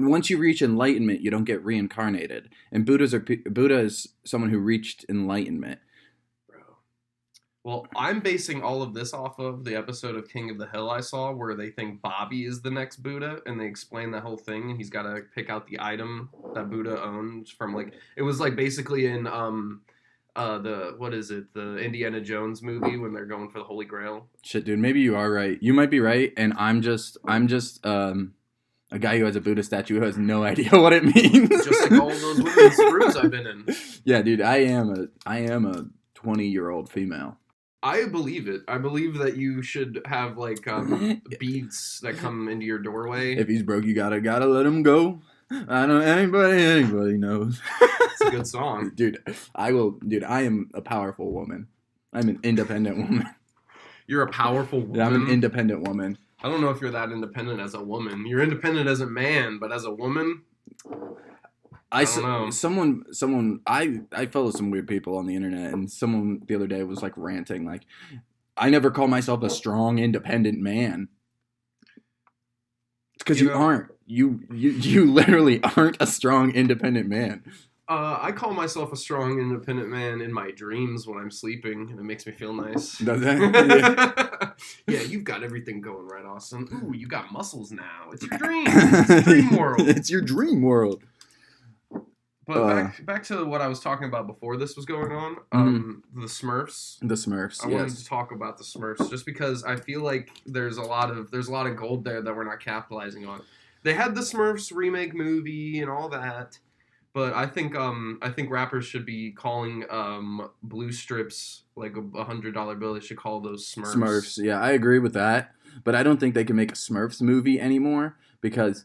Once you reach enlightenment, you don't get reincarnated. And Buddha is someone who reached enlightenment. Bro. Well, I'm basing all of this off of the episode of King of the Hill I saw where they think Bobby is the next Buddha, and they explain the whole thing, and he's got to pick out the item that Buddha owns from, like, it was like basically in the Indiana Jones movie when they're going for the Holy Grail. Shit, dude, maybe you are right. You might be right, and I'm just a guy who has a Buddha statue who has no idea what it means. Just like all those women's screws I've been in. Yeah, dude, I am a 20-year-old female. I believe it. I believe that you should have like beads that come into your doorway. If he's broke, you gotta let him go. I know anybody knows. It's a good song. Dude, I am a powerful woman. I'm an independent woman. You're a powerful woman? Yeah, I'm an independent woman. I don't know if you're that independent as a woman. You're independent as a man, but as a woman, I don't know. I follow some weird people on the internet, and someone the other day was like ranting, like, I never call myself a strong, independent man. It's because you aren't. You literally aren't a strong, independent man. I call myself a strong, independent man in my dreams when I'm sleeping, and it makes me feel nice. Does that? Yeah, you've got everything going right, Austin. Ooh, you got muscles now. It's your dream. It's your dream world. It's your dream world. But back to what I was talking about before this was going on. The Smurfs. The Smurfs. I wanted to talk about the Smurfs just because I feel like there's a lot of gold there that we're not capitalizing on. They had the Smurfs remake movie and all that. But I think rappers should be calling blue strips like a $100 bill. They should call those Smurfs. Smurfs, yeah, I agree with that. But I don't think they can make a Smurfs movie anymore because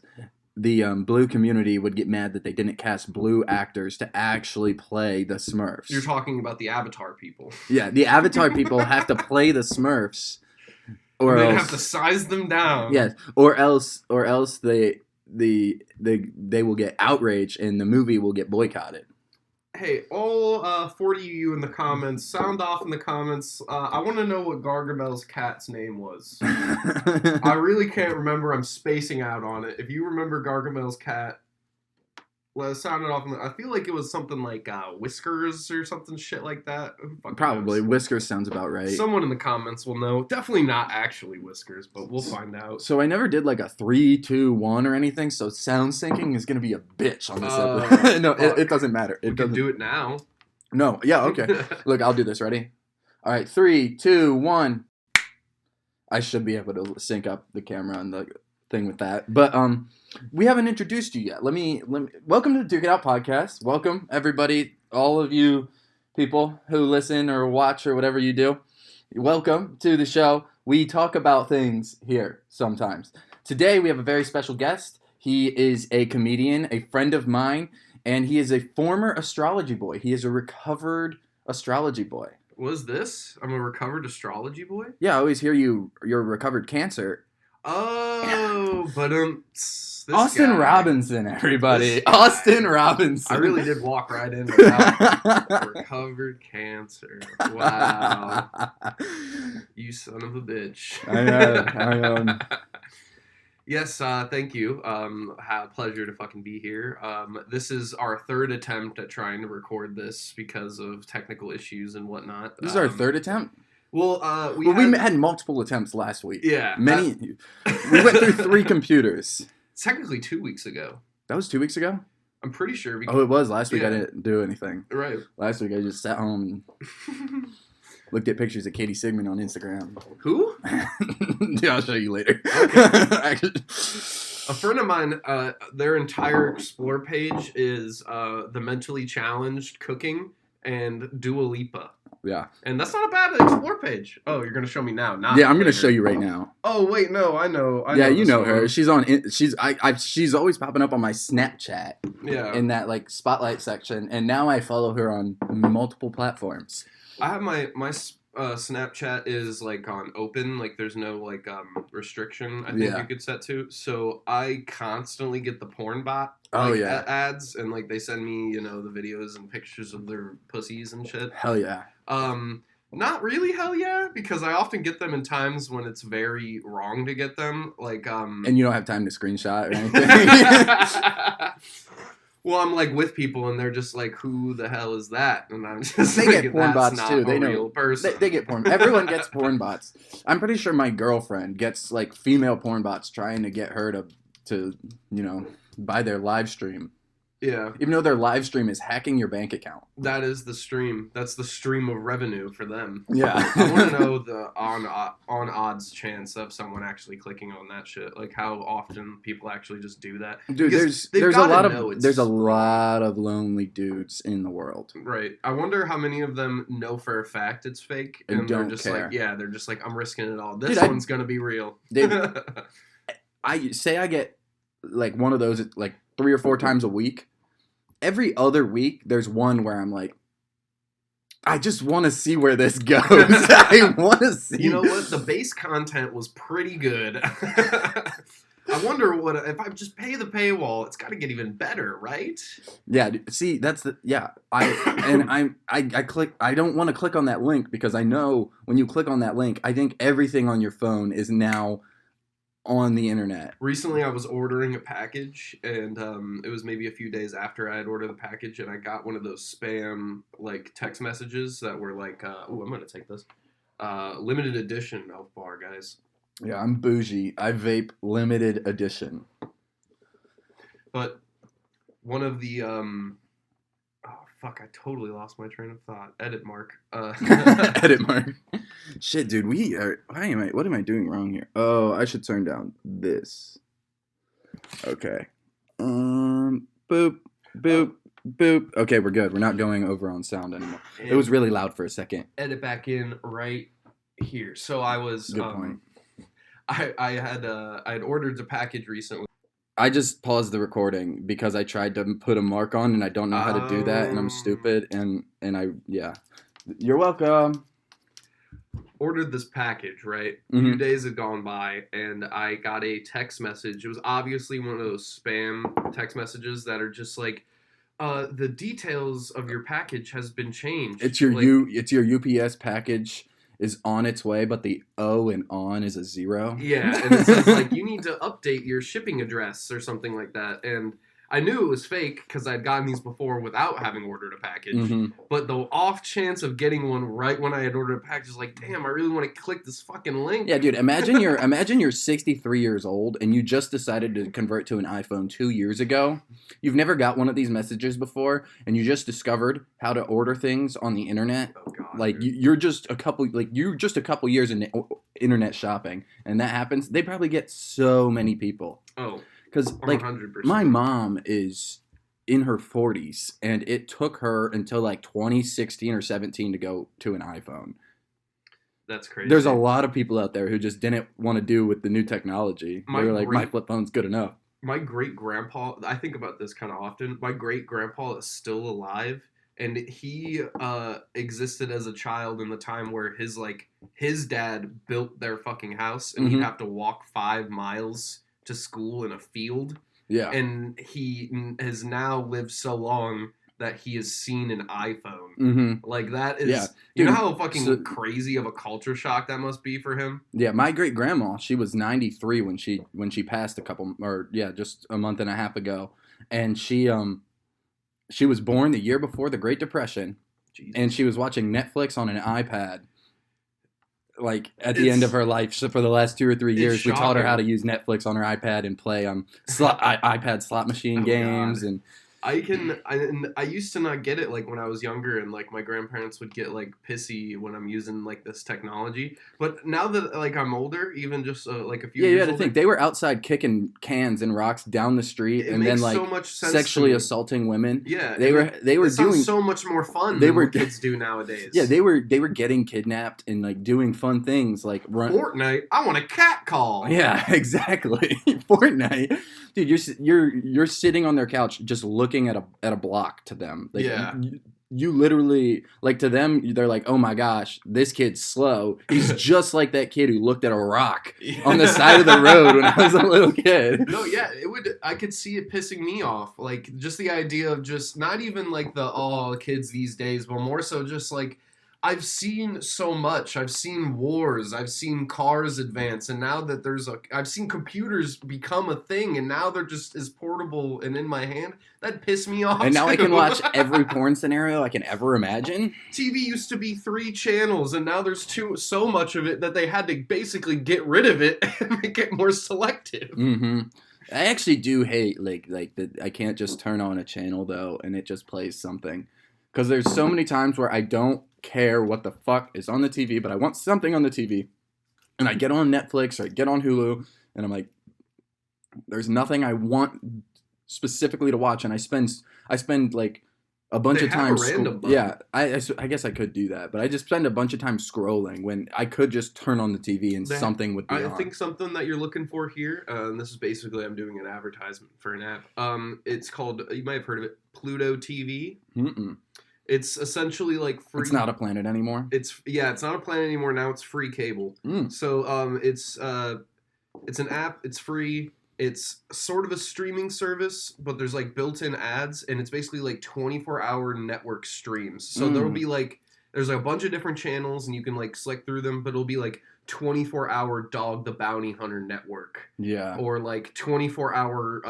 the blue community would get mad that they didn't cast blue actors to actually play the Smurfs. You're talking about the Avatar people. Yeah, the Avatar people have to play the Smurfs, or they else have to size them down. Yes, or else they will get outraged and the movie will get boycotted. Hey, all 40 of you in the comments, sound off in the comments. I want to know what Gargamel's cat's name was. I really can't remember. I'm spacing out on it. If you remember Gargamel's cat, let us sound it off. I feel like it was something like Whiskers or something shit like that. Probably. Knows? Whiskers sounds about right. Someone in the comments will know. Definitely not actually Whiskers, but we'll find out. So I never did like a 3, 2, 1 or anything, so sound syncing is going to be a bitch on this episode. No, it doesn't matter. We can do it now. No, yeah, okay. Look, I'll do this. Ready? All right, 3, 2, 1. I should be able to sync up the camera and the thing with that. But we haven't introduced you yet. Let me welcome to the Duke It Out podcast. Welcome everybody, all of you people who listen or watch or whatever you do. Welcome to the show. We talk about things here sometimes. Today we have a very special guest. He is a comedian, a friend of mine, and he is a former astrology boy. He is a recovered astrology boy. What is this? I'm a recovered astrology boy? Yeah, I always hear you're recovered cancer. Oh, but Austin Robinson, everybody. Austin Robinson. I really did walk right in without recovered cancer. Wow. You son of a bitch. I know. Yes, thank you. Pleasure to fucking be here. This is our third attempt at trying to record this because of technical issues and whatnot. This is our third attempt? Well, we had multiple attempts last week. Yeah. We went through 3 computers. Technically 2 weeks ago. That was 2 weeks ago? I'm pretty sure. Oh, it was. Last week I didn't do anything. Right. Last week I just sat home and looked at pictures of Katie Sigmund on Instagram. Who? Yeah, I'll show you later. Okay. A friend of mine, their entire Explore page is the mentally challenged cooking and Dua Lipa. Yeah. And that's not a bad Explore page. Oh, you're going to show me now. Yeah, I'm going to show you right now. Oh, wait, no, I know. Yeah, you know her. She's she's always popping up on my Snapchat. Yeah. In that spotlight section, and now I follow her on multiple platforms. I have my Snapchat is like on open, like there's no like restriction I think you could set to. So I constantly get the porn bot ads, and like they send me, you know, the videos and pictures of their pussies and shit. Hell yeah. Not really hell yeah, because I often get them in times when it's very wrong to get them. Like and you don't have time to screenshot or anything. Well, I'm like with people and they're just like, who the hell is that? And I'm just they like, get porn bots too. They know. Real person. They get porn. Everyone gets porn bots. I'm pretty sure my girlfriend gets like female porn bots trying to get her to you know, buy their live stream. Yeah. Even though their live stream is hacking your bank account. That is the stream. That's the stream of revenue for them. Yeah. I want to know the on odds chance of someone actually clicking on that shit. Like how often people actually just do that. Dude, Because there's a lot of lonely dudes in the world. Right. I wonder how many of them know for a fact it's fake and they're don't just care. like, yeah, they're just like, I'm risking it all. This one's gonna be real. I get like one of those like 3 or 4 times a week. Every other week, there's one where I'm like, I just want to see where this goes. I want to see. You know what? The base content was pretty good. I wonder what if I just pay the paywall. It's got to get even better, right? Yeah. See, that's the I click. I don't want to click on that link because I know when you click on that link, I think everything on your phone is now on the internet. Recently, I was ordering a package, and it was maybe a few days after I had ordered the package, and I got one of those spam like text messages that were like, "Oh, I'm gonna take this limited edition Elf Bar, guys." Yeah, I'm bougie. I vape limited edition. But one of the fuck! I totally lost my train of thought. Edit mark. Edit mark. Shit, dude. What am I doing wrong here? Oh, I should turn down this. Okay. Boop, boop, boop. Okay, we're good. We're not going over on sound anymore. It was really loud for a second. Edit back in right here. So I was. Good point. I had ordered the package recently. I just paused the recording because I tried to put a mark on and I don't know how to do that and I'm stupid and You're welcome. Ordered this package, right? Mm-hmm. A few days had gone by and I got a text message. It was obviously one of those spam text messages that are just like, the details of your package has been changed. It's your UPS package is on its way, but the O in on is a 0. Yeah, and it says like you need to update your shipping address or something like that. And I knew it was fake because I'd gotten these before without having ordered a package. Mm-hmm. But the off chance of getting one right when I had ordered a package is like, damn, I really want to click this fucking link. Yeah, dude, imagine you're 63 years old and you just decided to convert to an iPhone 2 years ago. You've never got one of these messages before, and you just discovered how to order things on the internet. Oh God, like you're just a couple years in internet shopping, and that happens. They probably get so many people. Oh. Because, like, 100%. My mom is in her 40s, and it took her until, like, 2016 or 17 to go to an iPhone. That's crazy. There's a lot of people out there who just didn't want to do with the new technology. They were like, my flip phone's good enough. My great-grandpa, I think about this kind of often, my great-grandpa is still alive, and he existed as a child in the time where his dad built their fucking house, and he'd have to walk 5 miles to school in a field. Yeah. And he has now lived so long that he has seen an iPhone. Mm-hmm. Like that is, yeah. You know how fucking crazy of a culture shock that must be for him? Yeah, my great grandma, she was 93 when she passed just a month and a half ago. And she was born the year before the Great Depression. Jesus. And she was watching Netflix on an iPad. Like at the end of her life, so for the last 2 or 3 years, we taught her how to use Netflix on her iPad and play iPad slot machine games. And I used to not get it like when I was younger, and like my grandparents would get like pissy when I'm using like this technology. But now that like I'm older, even just like a few years you had to think they were outside kicking cans and rocks down the street, and then like so sexually assaulting women. Yeah, they were doing so much more fun than what kids do nowadays. Yeah, they were getting kidnapped and like doing fun things like Fortnite. I want a cat call. Yeah, exactly. Fortnite. Dude, you're sitting on their couch just looking at a block to them. Like, yeah. you literally, like, to them, they're like, oh my gosh, this kid's slow. He's just like that kid who looked at a rock on the side of the road when I was a little kid. No, yeah, I could see it pissing me off. Like, just the idea of just, not even like kids these days, but more so just like, I've seen so much. I've seen wars. I've seen cars advance. And now that I've seen computers become a thing, and now they're just as portable and in my hand. That pissed me off. And now too. I can watch every porn scenario I can ever imagine. TV used to be 3 channels, and now there's so much of it that they had to basically get rid of it and make it more selective. Mm-hmm. I actually do hate, like that I can't just turn on a channel, though, and it just plays something. Because there's so many times where I don't care what the fuck is on the TV, but I want something on the TV. And I get on Netflix or I get on Hulu, and I'm like, there's nothing I want specifically to watch. And I spend like a bunch of time. Yeah, I guess I could do that, but I just spend a bunch of time scrolling when I could just turn on the TV and something would be on. I think something that you're looking for here, and this is basically I'm doing an advertisement for an app. It's called, you might have heard of it, Pluto TV. Mm-mm. It's essentially like free. It's not a planet anymore. It's not a planet anymore. Now it's free cable. So it's an app. It's free. It's sort of a streaming service, but there's like built-in ads, and it's basically like 24-hour network streams. So there'll be like, there's like a bunch of different channels, and you can like select through them, but it'll be like 24-hour Dog the Bounty Hunter network. Yeah. Or like 24-hour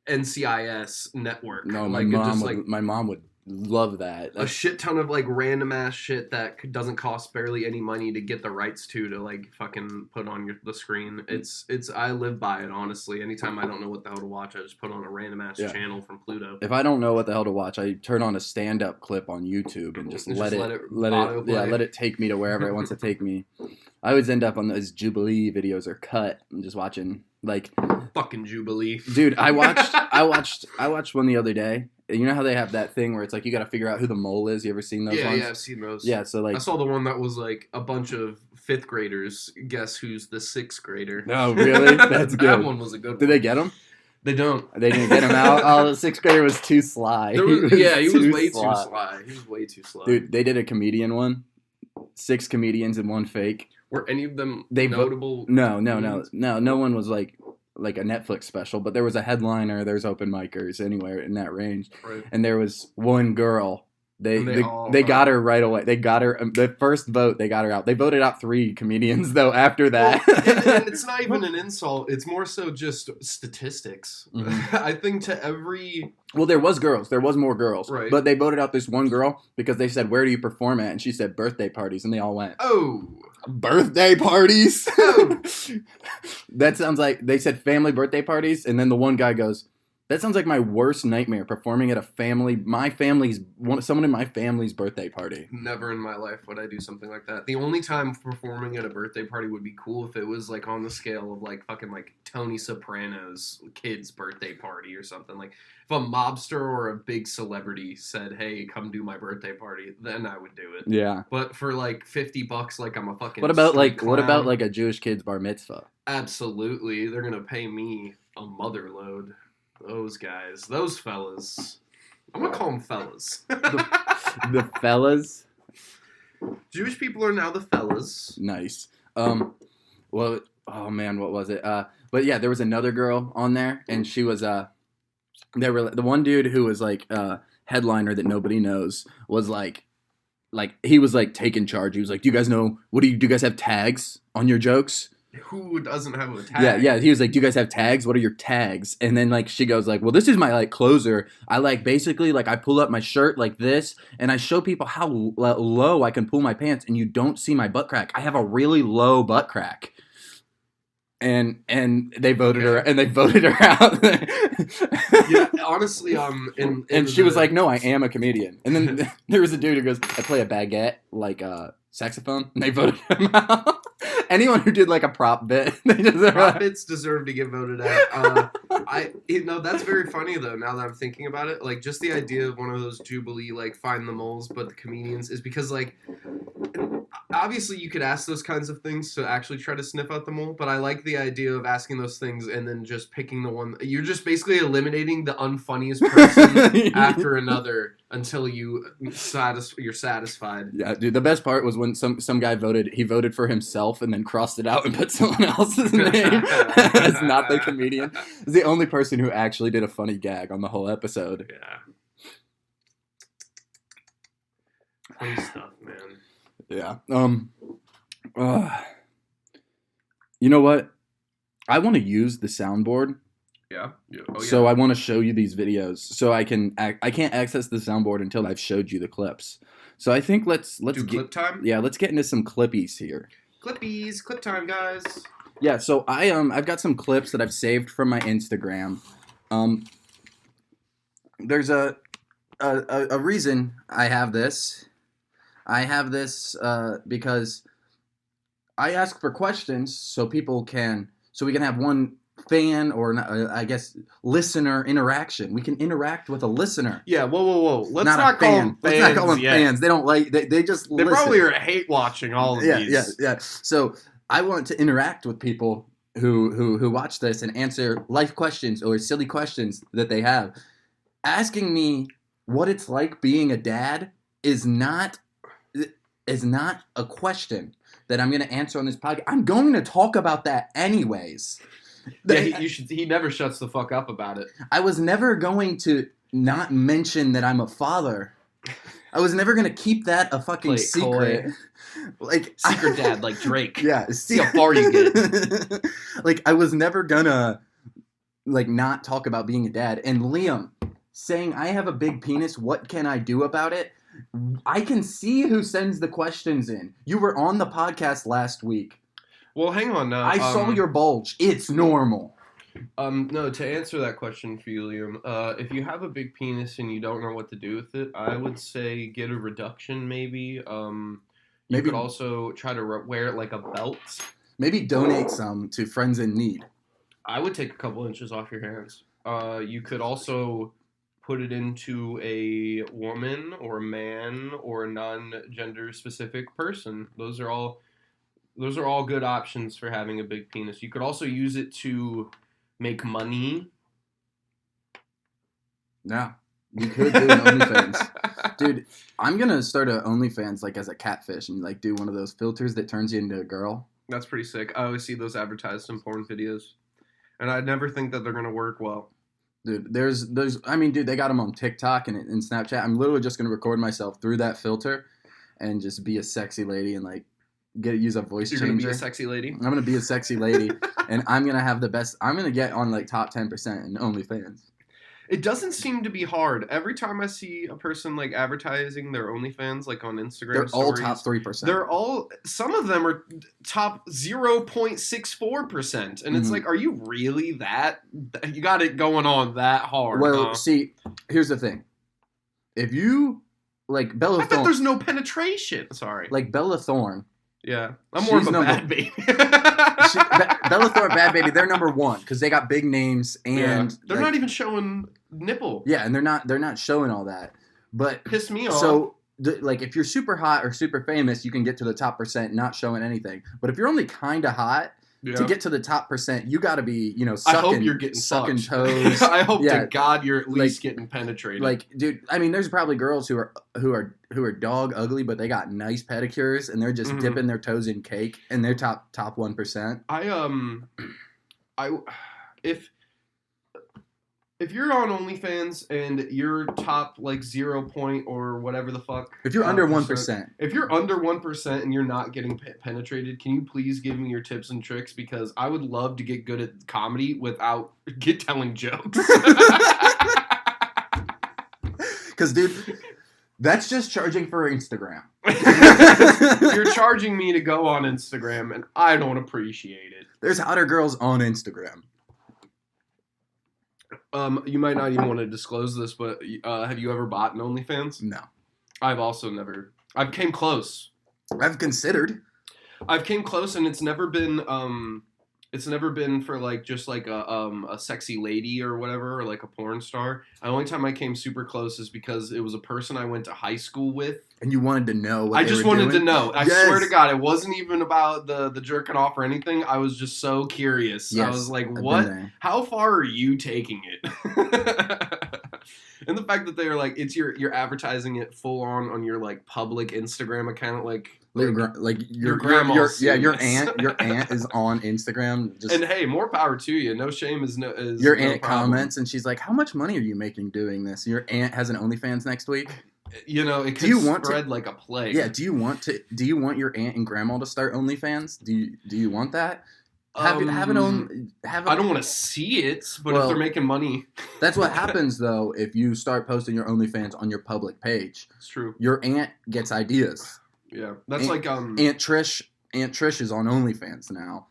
NCIS network. No, like my mom would love that. A shit ton of like random ass shit that doesn't cost barely any money to get the rights to like fucking put on the screen. It's I live by it, honestly. Anytime I don't know what the hell to watch, I just put on a random ass channel from Pluto. If I don't know what the hell to watch, I turn on a stand-up clip on YouTube and just let it take me to wherever it wants to take me. I always end up on those Jubilee videos or Cut. I'm just watching like fucking Jubilee. Dude, I watched one the other day. You know how they have that thing where it's like you got to figure out who the mole is? You ever seen those ones? Yeah, I've seen those. Yeah, so like I saw the one that was like a bunch of 5th graders guess who's the 6th grader. Oh, really? That's good. That one was a good one. Did they get him? They don't. They didn't get him out. Oh, the 6th grader was too sly. He was way too sly. He was way too sly. Dude, they did a comedian one. 6 comedians and 1 fake. Were any of them notable? No. No one was like a Netflix special, but there was a headliner, there's open micers anywhere in that range. Right. And there was one girl. They got her right away. They got her the first vote. They got her out. They voted out 3 comedians though after that. Well, and it's not even an insult. It's more so just statistics. Mm-hmm. I think to every. Well, there was girls. There was more girls. Right. But they voted out this one girl because they said, "Where do you perform at?" And she said, "Birthday parties," and they all went. Oh. Birthday parties? Oh. That sounds like they said family birthday parties, and then the one guy goes, "That sounds like my worst nightmare, performing at someone in my family's birthday party." Never in my life would I do something like that. The only time performing at a birthday party would be cool if it was like on the scale of like fucking like Tony Soprano's kid's birthday party or something. Like if a mobster or a big celebrity said, "Hey, come do my birthday party," then I would do it. Yeah. But for like $50, like I'm a fucking. What about like a Jewish kid's bar mitzvah? Absolutely, they're gonna pay me a mother load. Those guys, those fellas. I'm gonna call them fellas. The fellas? Jewish people are now the fellas. Nice. Well, oh man, what was it? But yeah, there was another girl on there, and she was there were the one dude who was like headliner that nobody knows was like he was like taking charge. He was like, "Do you guys know do you guys have tags on your jokes?" Who doesn't have a tag? Yeah. He was like, "Do you guys have tags? What are your tags?" And then like she goes like, "Well, this is my like closer. I like basically like I pull up my shirt like this, and I show people how low I can pull my pants, and you don't see my butt crack. I have a really low butt crack." And they voted her out. Yeah, honestly, and she was like, "No, I am a comedian." And then there was a dude who goes, "I play a baguette like saxophone," and they voted him out. Anyone who did like a prop bit, prop bits deserve to get voted out. That's very funny though. Now that I'm thinking about it, like just the idea of one of those Jubilee like find the moles, but the comedians is because like obviously you could ask those kinds of things to actually try to sniff out the mole, but I like the idea of asking those things and then just picking the one. You're just basically eliminating the unfunniest person after another until you're satisfied. Yeah, dude, the best part was when some guy he voted for himself and then crossed it out and put someone else's name as not the comedian. He's the only person who actually did a funny gag on the whole episode. Yeah. Funny stuff, man. Yeah. You know what? I want to use the soundboard. Yeah. Oh, yeah. So I want to show you these videos. So I can't access the soundboard until I've showed you the clips. So I think let's do get clip time. Yeah, let's get into some clippies here. Clip time, guys. Yeah. So I've got some clips that I've saved from my Instagram. There's a reason I have this. I have this because I ask for questions so we can have one fan or I guess listener interaction. We can interact with a listener. Yeah, whoa. Let's not call them fans. They don't like. They just. They listen. probably are hate watching all of these. Yeah. So I want to interact with people who watch this and answer life questions or silly questions that they have. Asking me what it's like being a dad is not a question that I'm going to answer on this podcast. I'm going to talk about that anyways. Yeah, he never shuts the fuck up about it. I was never going to not mention that I'm a father. I was never going to keep that a fucking secret. Like secret dad like Drake. Yeah. See how far you get. Like I was never going to not talk about being a dad. And Liam saying I have a big penis, what can I do about it? I can see who sends the questions in. You were on the podcast last week. Well, hang on now. I saw your bulge. It's normal. No, to answer that question for you, Liam, if you have a big penis and you don't know what to do with it, I would say get a reduction maybe. You could also try to wear it like a belt. Maybe donate some to friends in need. I would take a couple inches off your hands. You could also put it into a woman or a man or a non-gender specific person. Those are all good options for having a big penis. You could also use it to make money. Yeah, you could do an OnlyFans. Dude, I'm going to start an OnlyFans as a catfish and do one of those filters that turns you into a girl. That's pretty sick. I always see those advertised in porn videos. And I never think that they're going to work well. Dude, they got them on TikTok and Snapchat. I'm literally just going to record myself through that filter and just be a sexy lady and use a voice changer. You're going to be a sexy lady? I'm going to be a sexy lady and I'm going to have the best. I'm going to get on top 10% in OnlyFans. It doesn't seem to be hard. Every time I see a person advertising their OnlyFans on Instagram they're stories, all top 3%. Some of them are top 0.64%. And it's are you really that? You got it going on that hard? Well, see, here's the thing. If you Bella Thorne. I thought there's no penetration. Sorry. Bella Thorne. Yeah. I'm more of a bad baby. Bella Thorne, Bad Baby, they're number one because they got big names and they're not even showing nipple. Yeah, and they're not showing all that. But piss me off. So if you're super hot or super famous, you can get to the top percent not showing anything. But if you're only kind of hot, to get to the top percent, you got to be, sucking, I hope you're getting sucking fucked. toes. I hope to God you're at least getting penetrated. Dude, I mean, there's probably girls who are dog ugly, but they got nice pedicures and they're just dipping their toes in cake and they're top 1%. If you're on OnlyFans and you're top 0 point or whatever the fuck. If you're under 1%. If you're under 1% and you're not getting penetrated, can you please give me your tips and tricks? Because I would love to get good at comedy without telling jokes. Because, dude, that's just charging for Instagram. You're charging me to go on Instagram and I don't appreciate it. There's hotter girls on Instagram. You might not even want to disclose this, but have you ever bought an OnlyFans? No. I've also never. I've came close. I've considered. I've came close, and it's never been It's never been for like just like a sexy lady or whatever, or like a porn star. The only time I came super close is because it was a person I went to high school with. And you wanted to know what I they just were wanted doing? to know. I Yes. swear to God, it wasn't even about the jerking off or anything. I was just so curious. Yes, I was like, I've been what? there. How far are you taking it? And the fact that they're like, you're advertising it full on your like public Instagram account, like Your grandma's your seeing this. aunt is on Instagram. And hey, more power to you. No shame is Your no aunt problem. comments and she's like, "How much money are you making doing this?" Your aunt has an OnlyFans next week. You know, it could spread like a plague. Yeah. Do you want your aunt and grandma to start OnlyFans? Do you want that? I don't want to see it, but if they're making money, that's what happens though. If you start posting your OnlyFans on your public page, it's true. Your aunt gets ideas. Yeah, that's like Aunt Trish. Aunt Trish is on OnlyFans now,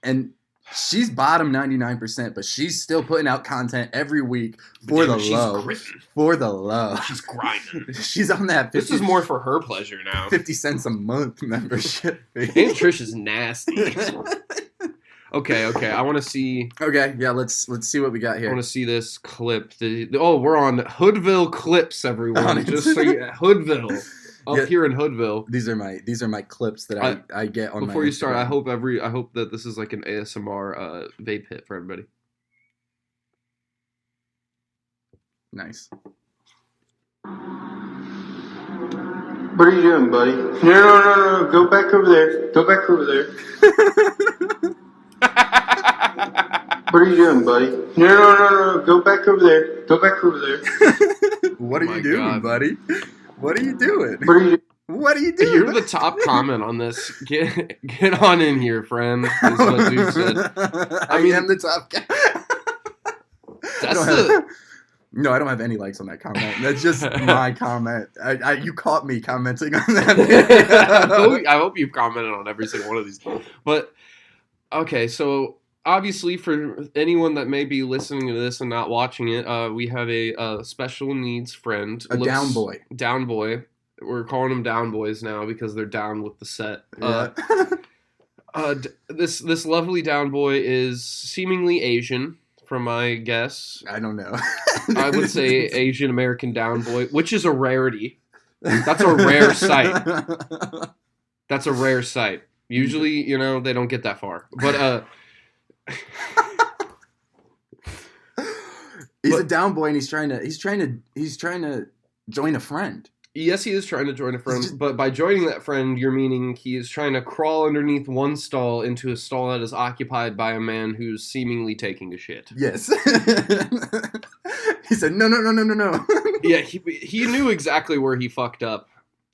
and she's bottom 99%, but she's still putting out content every week for the low. For the low. She's grinding. She's on that. This is more for her pleasure now. 50 cents a month membership. Aunt Trish is nasty. Okay. I want to see. Okay, yeah. Let's see what we got here. I want to see this clip. We're on Hoodville Clips, everyone. Just so Hoodville. Here in Hoodville. These are my clips that I get on. Before my you start, Instagram. I hope that this is like an ASMR vape hit for everybody. Nice. What are you doing, buddy? No. Go back over there. Go back over there. What are you doing, buddy? No. Go back over there. Go back over there. What are you doing, buddy? What are you doing? What are you doing? What are you doing? You're the top comment on this. Get on in here, friend. Is what dude said. I am the top guy. No, I don't have any likes on that comment. That's just my comment. You caught me commenting on that video. I hope you've commented on every single one of these. But, okay, so obviously for anyone that may be listening to this and not watching it, we have a special needs friend. Down boy. Down boy. We're calling them down boys now because they're down with the set. Yeah. This lovely down boy is seemingly Asian. From my guess, I don't know. I would say Asian American down boy, which is a rarity. That's a rare sight. That's a rare sight. Usually, they don't get that far. But he's a down boy, and he's trying to join a friend. Yes, he is trying to join a friend, but by joining that friend, you're meaning he is trying to crawl underneath one stall into a stall that is occupied by a man who's seemingly taking a shit. Yes. He said, no. Yeah, he knew exactly where he fucked up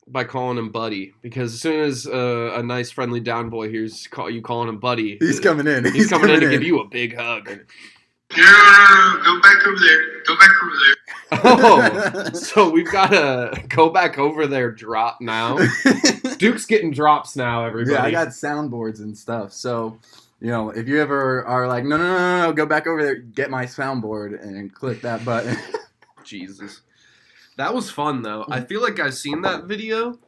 by calling him buddy, because as soon as a nice, friendly down boy hears you calling him buddy, he's coming in. He's coming in to give you a big hug. No. Go back over there. Go back over there. Oh, so we've got a go back over there drop now. Duke's getting drops now, everybody. Yeah, I got soundboards and stuff. So, if you ever are like, no, go back over there, get my soundboard and click that button. Jesus. That was fun, though. I feel like I've seen that video,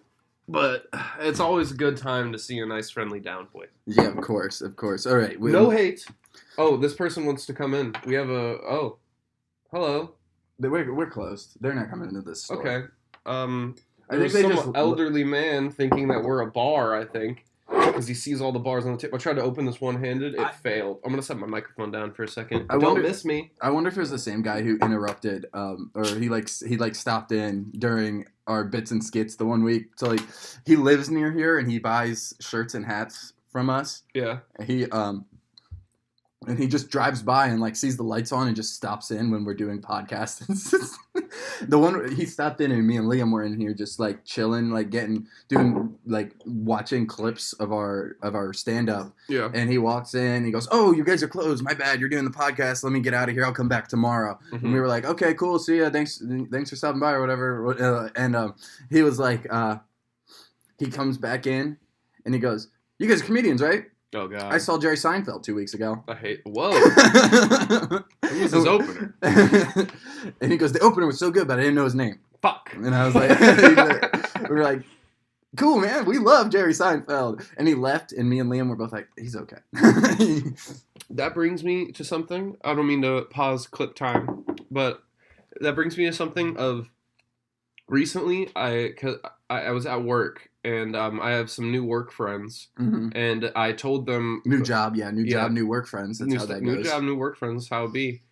but it's always a good time to see a nice, friendly down boy. Yeah, of course. All right. No hate. Oh, this person wants to come in. We have hello. We're closed. They're not coming into this store. Okay. I think they just elderly man thinking that we're a bar, I think, because he sees all the bars on the table. I tried to open this one-handed. It failed. I'm going to set my microphone down for a second. Don't miss me. I wonder if it was the same guy who interrupted, or he stopped in during our bits and skits the 1 week. So, he lives near here, and he buys shirts and hats from us. Yeah. And he just drives by and sees the lights on and just stops in when we're doing podcasts. The one he stopped in and me and Liam were in here just chilling, watching clips of our stand up. Yeah. And he walks in, he goes, "Oh, you guys are closed. My bad. You're doing the podcast. Let me get out of here. I'll come back tomorrow." Mm-hmm. And we were like, "Okay, cool. See ya. Thanks for stopping by or whatever." And he was like, he comes back in and he goes, "You guys are comedians, right?" Oh, God. I saw Jerry Seinfeld 2 weeks ago. Whoa. Who was his opener? And he goes, "The opener was so good, but I didn't know his name." Fuck. And I was like, we were like, cool, man. We love Jerry Seinfeld. And he left, and me and Liam were both like, he's okay. That brings me to something. I don't mean to pause clip time, but that brings me to something of recently. Cause I was at work, and I have some new work friends, and I told them new job, new work friends. That's how that goes. New job, new work friends. How it be.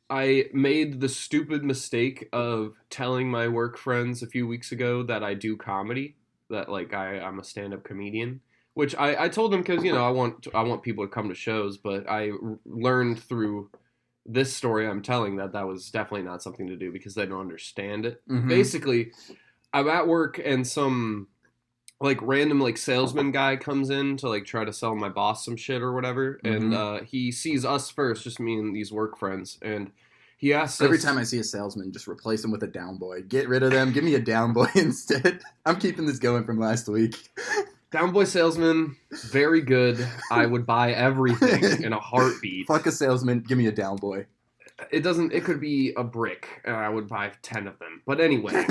I made the stupid mistake of telling my work friends a few weeks ago that I do comedy, that like I'm a stand-up comedian, which I told them because, you know, I want people to come to shows, but I learned through this story I'm telling that was definitely not something to do because they don't understand it. Basically, I'm at work and some like random like salesman guy comes in to like try to sell my boss some shit or whatever, and he sees us first, just me and these work friends, and he asks every us, time I see a salesman, just replace him with a down boy. Get rid of them. Give me a down boy instead. I'm keeping this going from last week. Down boy salesman, very good. I would buy everything in a heartbeat. Fuck a salesman. Give me a down boy. It could be a brick. I would buy 10 of them. But anyway.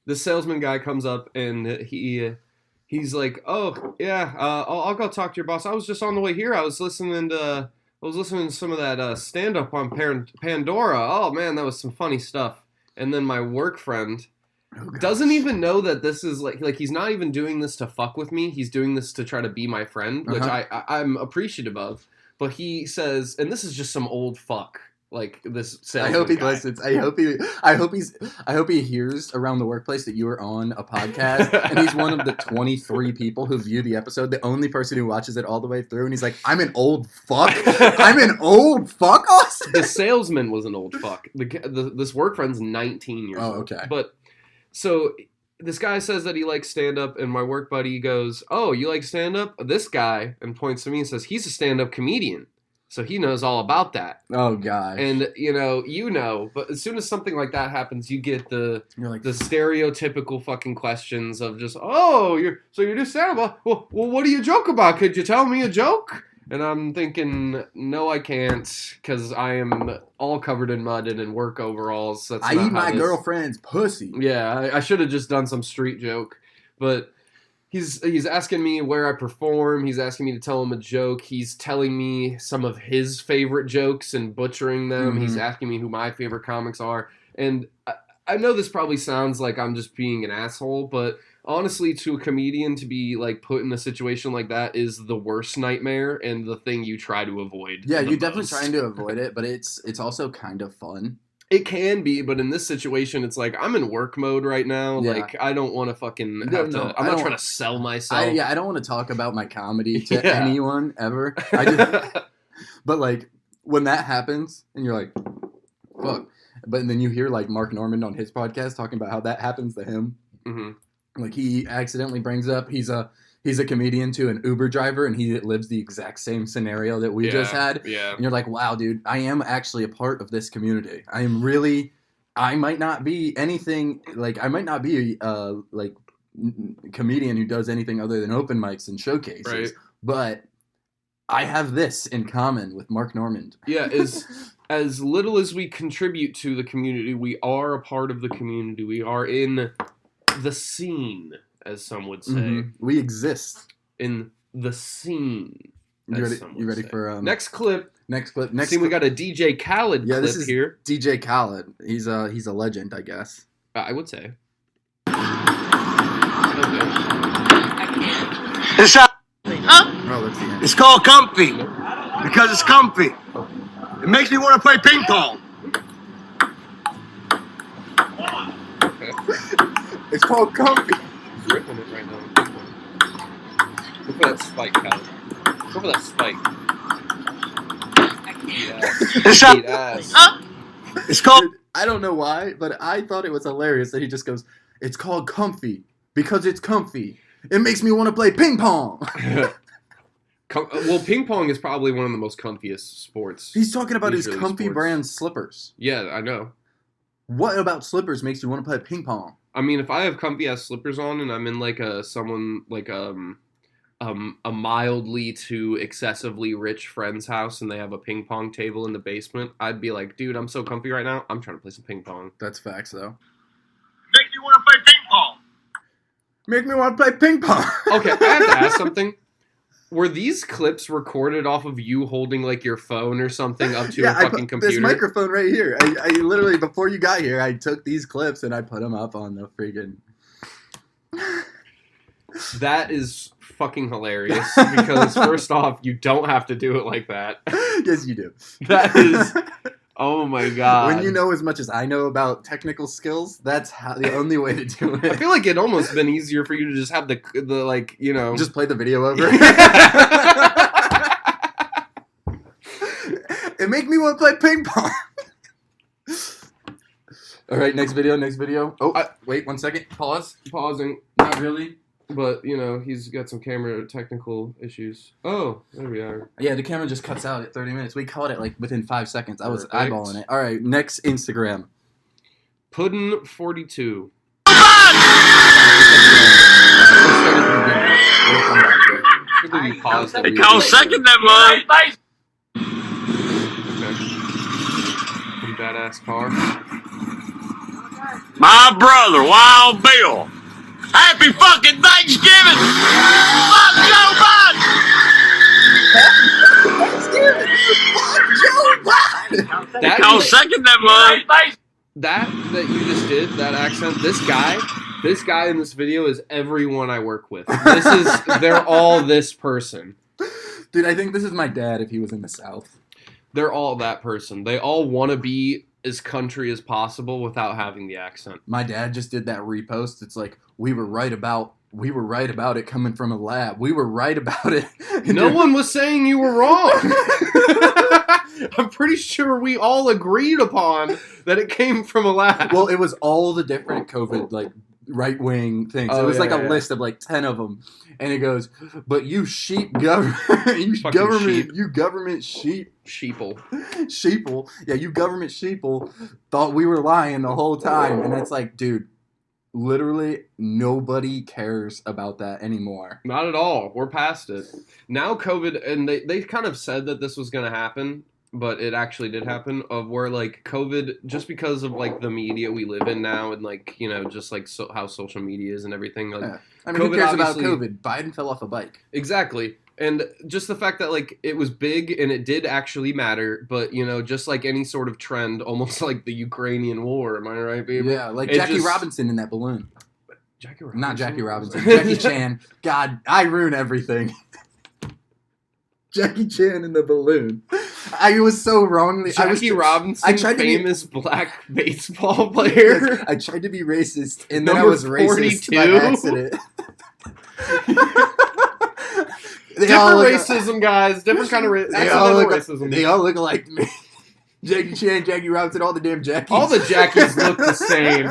The salesman guy comes up and he's like, "Oh yeah, I'll go talk to your boss. I was just on the way here. I was listening to some of that stand up on Pandora. Oh man, that was some funny stuff." And then my work friend doesn't even know that this is like he's not even doing this to fuck with me. He's doing this to try to be my friend, which I'm appreciative of. But he says, and this is just some old fuck. Like this salesman I hope he guy. listens. I hope he hears around the workplace that you are on a podcast, and he's one of the 23 people who view the episode, the only person who watches it all the way through, and he's like, "I'm an old fuck. I'm an old fuck, Austin." The salesman was an old fuck. This work friend's 19 years old. Okay. But so this guy says that he likes stand up, and my work buddy goes, "Oh, you like stand up?" This guy and points to me and says he's a stand up comedian. So he knows all about that. Oh, gosh. And, but as soon as something like that happens, you get the stereotypical fucking questions of just, "Oh, you do stand-up? Well, what do you joke about? Could you tell me a joke?" And I'm thinking, no, I can't, because I am all covered in mud and in work overalls. That's I eat my girlfriend's pussy. Yeah, I should have just done some street joke. But He's asking me where I perform. He's asking me to tell him a joke. He's telling me some of his favorite jokes and butchering them. He's asking me who my favorite comics are. And I know this probably sounds like I'm just being an asshole, but honestly, to a comedian to be like put in a situation like that is the worst nightmare and the thing you try to avoid. Yeah, you're definitely trying to avoid it, but it's also kind of fun. It can be, but in this situation, it's like I'm in work mode right now. Yeah. Like I don't want to fucking have to. I'm not trying to sell myself. I don't want to talk about my comedy to anyone ever. But like when that happens, and you're like, "Fuck," but then you hear like Mark Normand on his podcast talking about how that happens to him. Like he accidentally brings up he's a comedian to an Uber driver, and he lives the exact same scenario that we just had. Yeah. And you're like, wow, dude, I am actually a part of this community. I might not be anything, like, I might not be a comedian who does anything other than open mics and showcases. Right. But I have this in common with Mark Normand. Yeah, as little as we contribute to the community, we are a part of the community. We are in the scene, as some would say. We exist in the scene. You ready for next clip? Next clip. We got a DJ Khaled clip this is here. DJ Khaled. He's a legend, I guess. I would say. It's called comfy because it's comfy. It makes me want to play ping pong. It's called comfy. He's ripping it right now. Look for that spike, Khaled. Look for that spike. It's called. I don't know why, but I thought it was hilarious that he just goes, "It's called comfy because it's comfy. It makes me want to play ping pong." Well, ping pong is probably one of the most comfiest sports. He's talking about his comfy brand slippers. Yeah, I know. What about slippers makes you want to play ping pong? I mean, if I have comfy ass slippers on and I'm in like a mildly to excessively rich friend's house and they have a ping pong table in the basement, I'd be like, dude, I'm so comfy right now. I'm trying to play some ping pong. That's facts, though. Makes me want to play ping pong. Make me want to play ping pong. Okay, I have to ask something. Were these clips recorded off of you holding like your phone or something up to a fucking computer? This microphone right here. I literally, before you got here, I took these clips and I put them up on the freaking... That is fucking hilarious because first off, you don't have to do it like that. Yes, you do. That is... Oh my god. When you know as much as I know about technical skills, that's the only way to do it. I feel like it'd almost been easier for you to just have the like, you know... Just play the video over. It make me want to play ping pong. All right, next video. Oh, wait 1 second. Pausing. Not really. But, you know, he's got some camera technical issues. Oh, there we are. Yeah, the camera just cuts out at 30 minutes. We caught it like within 5 seconds. I was Perfect. eyeballing it. All right, next Instagram. Puddin42. They call second that mug. Some badass car. My brother, Wild Bill. Happy fucking Thanksgiving! Fuck Joe Biden! They call second that mug. That you just did, that accent, this guy in this video is everyone I work with. They're all this person. Dude, I think this is my dad if he was in the South. They're all that person. They all want to be as country as possible without having the accent. My dad just did that repost. It's like, we were right about it coming from a lab. We were right about it. No one was saying you were wrong. I'm pretty sure we all agreed upon that it came from a lab. Well, it was all the different COVID, like, right-wing things. Oh, it was yeah, like a yeah. list of like 10 of them. And it goes, but you sheep government, you Fucking government, sheep. you government Sheeple. sheeple. Yeah, you government sheeple thought we were lying the whole time. And it's like, dude, literally nobody cares about that anymore. Not at all. We're past it. Now COVID, and they kind of said that this was going to happen, but it actually did happen, of where, like, COVID, just because of, like, the media we live in now and, like, you know, just, like, how social media is and everything. Like, Yeah. I mean, who COVID cares about obviously- COVID? Biden fell off a bike. Exactly. And just the fact that, like, it was big and it did actually matter, but, you know, just like any sort of trend, almost like the Ukrainian war, am I right, baby? Yeah, like It Jackie just- Robinson in that balloon. Jackie Robinson? Not Jackie Robinson. Jackie Chan. God, I ruin everything. Jackie Chan in the balloon. I was so wrongly. Jackie Robinson, I tried to be- famous black baseball player. I tried to be racist, and then I Number was racist by 42? accident. Different racism, guys. Different kind of racism. They all look like me. Jackie Chan, Jackie Robinson, all the damn Jackies. All the Jackies look the same.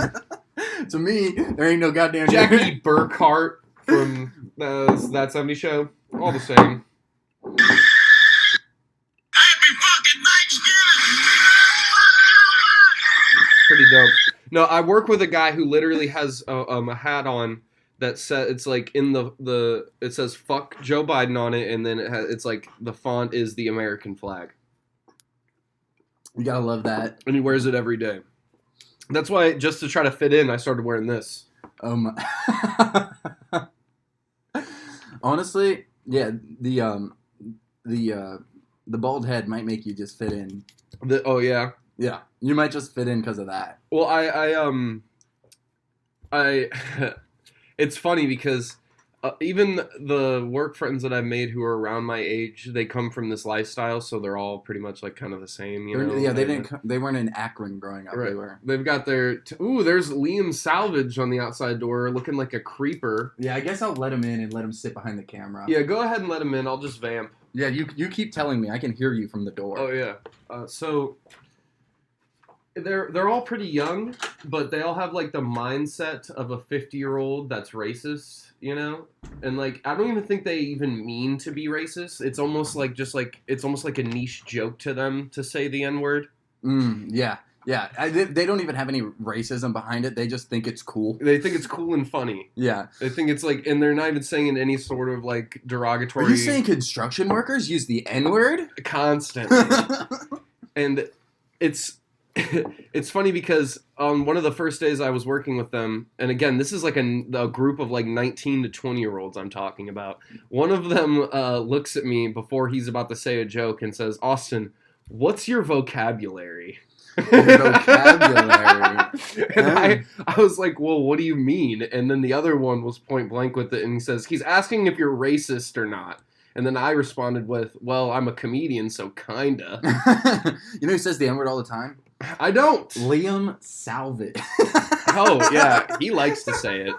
To me, there ain't no goddamn Jackie Burkhart from That 70 Show. All the same. Happy fucking Thanksgiving! Pretty dope. No, I work with a guy who literally has a hat on that says, it's like in the it says "fuck Joe Biden" on it, and then it's like the font is the American flag, You gotta love that. and he wears it every day. That's why, just to try to fit in, I started wearing this. Honestly, yeah, the bald head might make you just fit in. Oh yeah. Yeah, you might just fit in because of that. Well, I it's funny because even the work friends that I've made who are around my age, they come from this lifestyle, so they're all pretty much like kind of the same, you know. Yeah, they weren't in Akron growing up. Right. They were. They've got their there's Liam Salvage on the outside door looking like a creeper. Yeah, I guess I'll let him in and let him sit behind the camera. Yeah, go ahead and let him in. I'll just vamp. Yeah, you keep telling me. I can hear you from the door. Oh yeah. So they're all pretty young, but they all have like the mindset of a 50-year-old that's racist, you know? And like I don't even think they even mean to be racist. It's almost like it's almost like a niche joke to them to say the N-word. Yeah. They don't even have any racism behind it. They just think it's cool. They think it's cool and funny. Yeah. They think it's like, and they're not even saying in any sort of like derogatory. Are you saying construction workers use the N-word? Constantly. And It's funny because on one of the first days I was working with them, and again, this is like a group of like 19 to 20-year-olds I'm talking about. One of them looks at me before he's about to say a joke and says, "Austin, what's your vocabulary?" Vocabulary. And I was like, well, what do you mean? And then the other one was point blank with it, and he says, he's asking if you're racist or not. And then I responded with, well, I'm a comedian, so kinda. You know who says the N-word all the time? I don't. Liam Salvit. Oh, yeah, he likes to say it.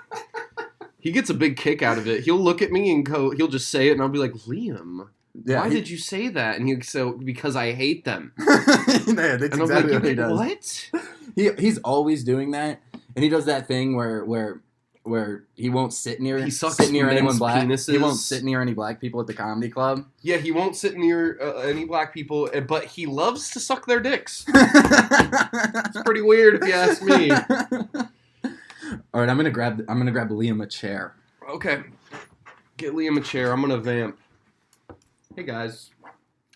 He gets a big kick out of it. He'll look at me and he'll just say it, and I'll be like, Liam, why did you say that? And because I hate them. Yeah, that's and exactly I'm like, what he does. What? He's always doing that, and he does that thing where he won't sit near anyone black. Penises. He won't sit near any black people at the comedy club. Yeah, he won't sit near any black people, but he loves to suck their dicks. It's pretty weird if you ask me. All right, I'm gonna grab Liam a chair. Okay, get Liam a chair. I'm gonna vamp. Hey guys,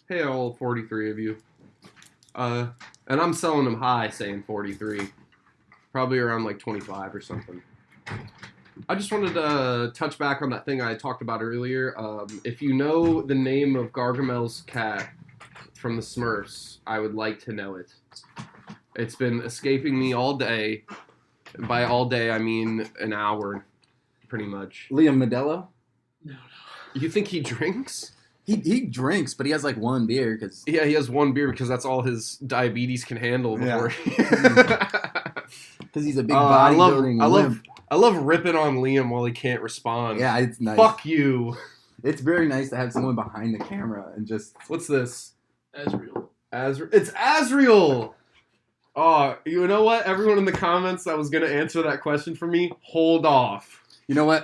hey all 43 of you. And I'm selling them high, saying 43, probably around like 25 or something. I just wanted to touch back on that thing I talked about earlier. If you know the name of Gargamel's cat from the Smurfs, I would like to know it. It's been escaping me all day. By all day, I mean an hour, pretty much. Liam Modelo? No. You think he drinks? He drinks, but he has like one beer because he has one beer because that's all his diabetes can handle before. Because he's a big bodybuilding. I love ripping on Liam while he can't respond. Yeah, it's nice. Fuck you. It's very nice to have someone behind the camera and just. What's this? Azrael. It's Azrael. Oh, you know what? Everyone in the comments that was gonna answer that question for me, hold off. You know what?